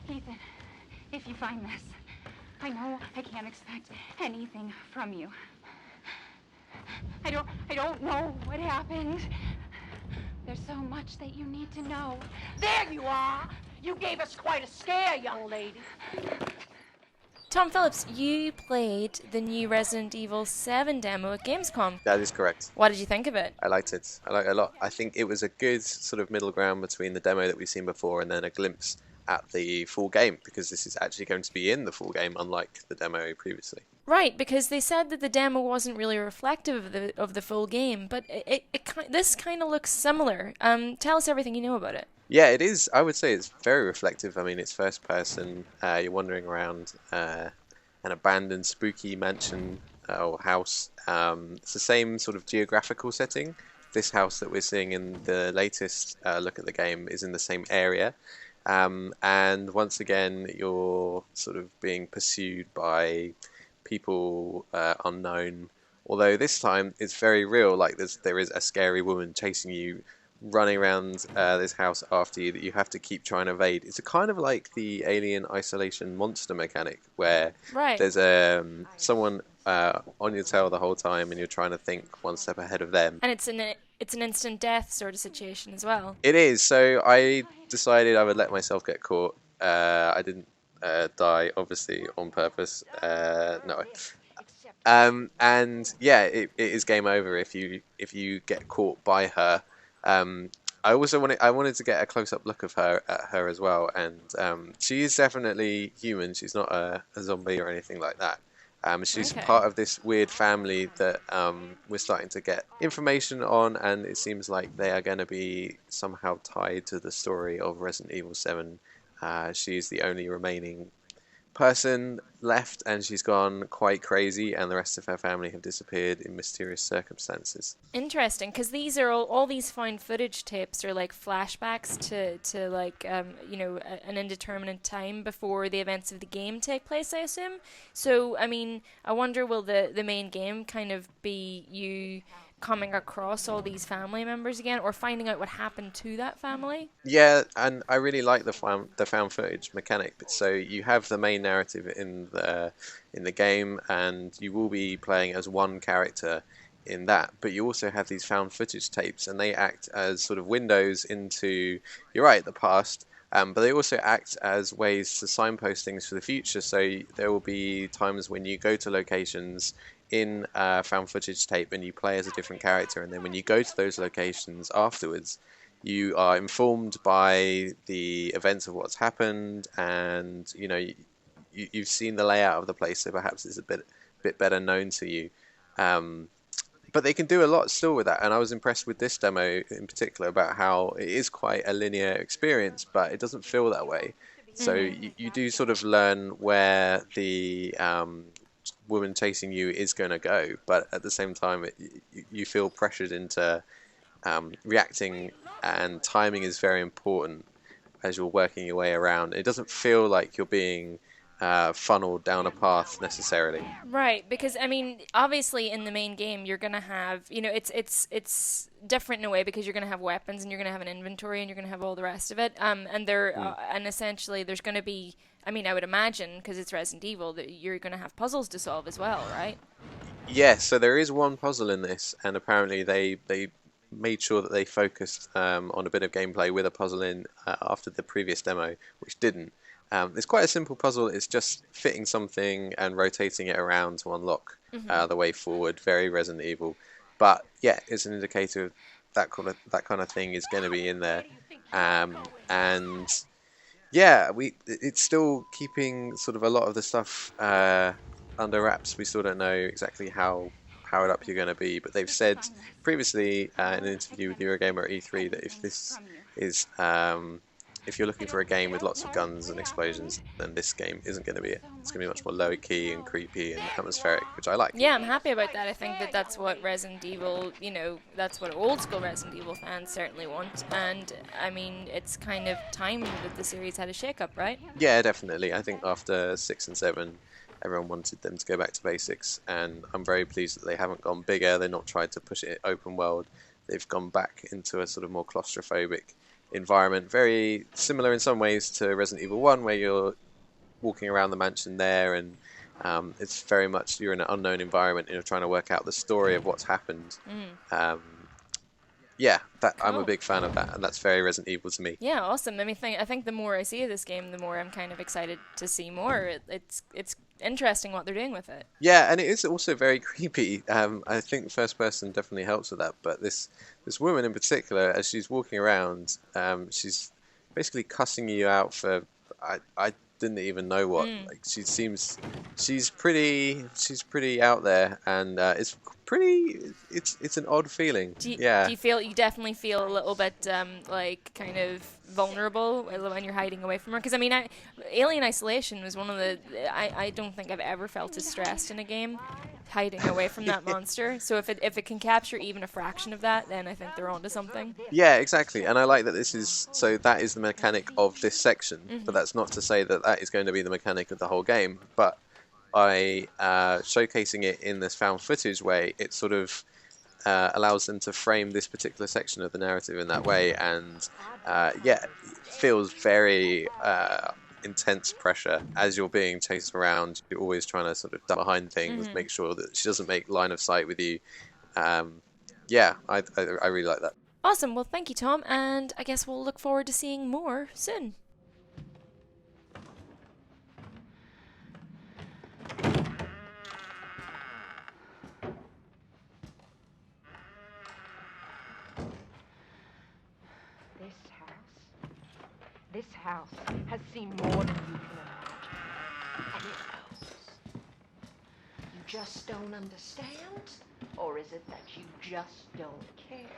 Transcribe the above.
Ethan, if you find this, I know I can't expect anything from you. I don't know what happened. There's so much that you need to know. There you are! You gave us quite a scare, young lady. Tom Phillips, you played the new Resident Evil 7 demo at Gamescom. That is correct. What did you think of it? I liked it. I liked it a lot. I think it was a good sort of middle ground between the demo that we've seen before and then a glimpse at the full game, because this is actually going to be in the full game, unlike the demo previously. Right, because they said that the demo wasn't really reflective of the full game, but this kind of looks similar. Tell us everything you know about it. Yeah, it is. I would say it's very reflective. I mean, it's first person. You're wandering around an abandoned, spooky mansion or house. It's the same sort of geographical setting. This house that we're seeing in the latest look at the game is in the same area. And once again, you're sort of being pursued by people unknown. Although this time it's very real. Like there is a scary woman chasing you, running around this house after you that you have to keep trying to evade. It's a kind of like the Alien Isolation monster mechanic, where there's someone on your tail the whole time, and you're trying to think one step ahead of them. And it's an instant death sort of situation as well. It is. So I decided I would let myself get caught. I didn't die, obviously, on purpose. No. And yeah, it is game over if you get caught by her. I also wanted to get a close-up look of her as well, and she is definitely human. She's not a zombie or anything like that. She's part of this weird family that we're starting to get information on, and it seems like they are going to be somehow tied to the story of Resident Evil 7. She's the only remaining person left, and she's gone quite crazy, and the rest of her family have disappeared in mysterious circumstances. Interesting, because these are all these found footage tapes are like flashbacks to like an indeterminate time before the events of the game take place, I assume. So I mean, I wonder, will the main game kind of be you coming across all these family members again, or finding out what happened to that family? Yeah, and I really like the found footage mechanic. So you have the main narrative in the game, and you will be playing as one character in that, but you also have these found footage tapes, and they act as sort of windows into, you're right, the past, but they also act as ways to signpost things for the future. So there will be times when you go to locations in found footage tape and you play as a different character, and then when you go to those locations afterwards, you are informed by the events of what's happened, and you've seen the layout of the place, so perhaps it's a bit better known to you. But they can do a lot still with that, and I was impressed with this demo in particular about how it is quite a linear experience, but it doesn't feel that way. So you do sort of learn where the woman chasing you is going to go, but at the same time you feel pressured into reacting, and timing is very important as you're working your way around. It doesn't feel like you're being funneled down a path necessarily. Right, because I mean, obviously in the main game you're gonna have, it's different in a way because you're gonna have weapons and you're gonna have an inventory and you're gonna have all the rest of it. And essentially there's gonna be, I mean, I would imagine, because it's Resident Evil, that you're gonna have puzzles to solve as well, right? Yes, so there is one puzzle in this, and apparently they made sure that they focused on a bit of gameplay with a puzzle in after the previous demo, which didn't. It's quite a simple puzzle. It's just fitting something and rotating it around to unlock the way forward. Very Resident Evil, but yeah, it's an indicator of that kind of thing is going to be in there. And yeah, it's still keeping sort of a lot of the stuff under wraps. We still don't know exactly how powered up you're going to be, but they've said previously in an interview with Eurogamer at E3 that if this is if you're looking for a game with lots of guns and explosions, then this game isn't going to be it. It's going to be much more low-key and creepy and atmospheric, which I like. Yeah, I'm happy about that. I think that's what Resident Evil, that's what old-school Resident Evil fans certainly want. And, I mean, it's kind of time that the series had a shake-up, right? Yeah, definitely. I think after 6 and 7, everyone wanted them to go back to basics, and I'm very pleased that they haven't gone bigger. They're not tried to push it open world. they've gone back into a sort of more claustrophobic environment, very similar in some ways to Resident Evil 1, where you're walking around the mansion there, and it's very much you're in an unknown environment and you're trying to work out the story of what's happened. Yeah, I'm a Cool. big fan of that, and that's very Resident Evil to me. Yeah, awesome. I mean, I think the more I see of this game, the more I'm kind of excited to see more. It's interesting what they're doing with it. Yeah, and it is also very creepy. I think first person definitely helps with that, but this woman in particular, as she's walking around, she's basically cussing you out for I didn't even know what. Like she's pretty out there, and it's an odd feeling. Do you Yeah. you definitely feel a little bit like kind of vulnerable when you're hiding away from her? Because I mean, Alien Isolation was one of the I don't think I've ever felt as stressed in a game hiding away from that monster. So if it can capture even a fraction of that, then I think they're onto something. Yeah, exactly. And I like that that is the mechanic of this section, but that's not to say that that is going to be the mechanic of the whole game. But by showcasing it in this found footage way, it sort of allows them to frame this particular section of the narrative in that way, and it feels very intense pressure as you're being chased around. You're always trying to sort of duck behind things, make sure that she doesn't make line of sight with you. I really like that. Awesome. Well, thank you, Tom, and I guess we'll look forward to seeing more soon. This house has seen more than you can imagine. And it knows. You just don't understand? Or is it that you just don't care?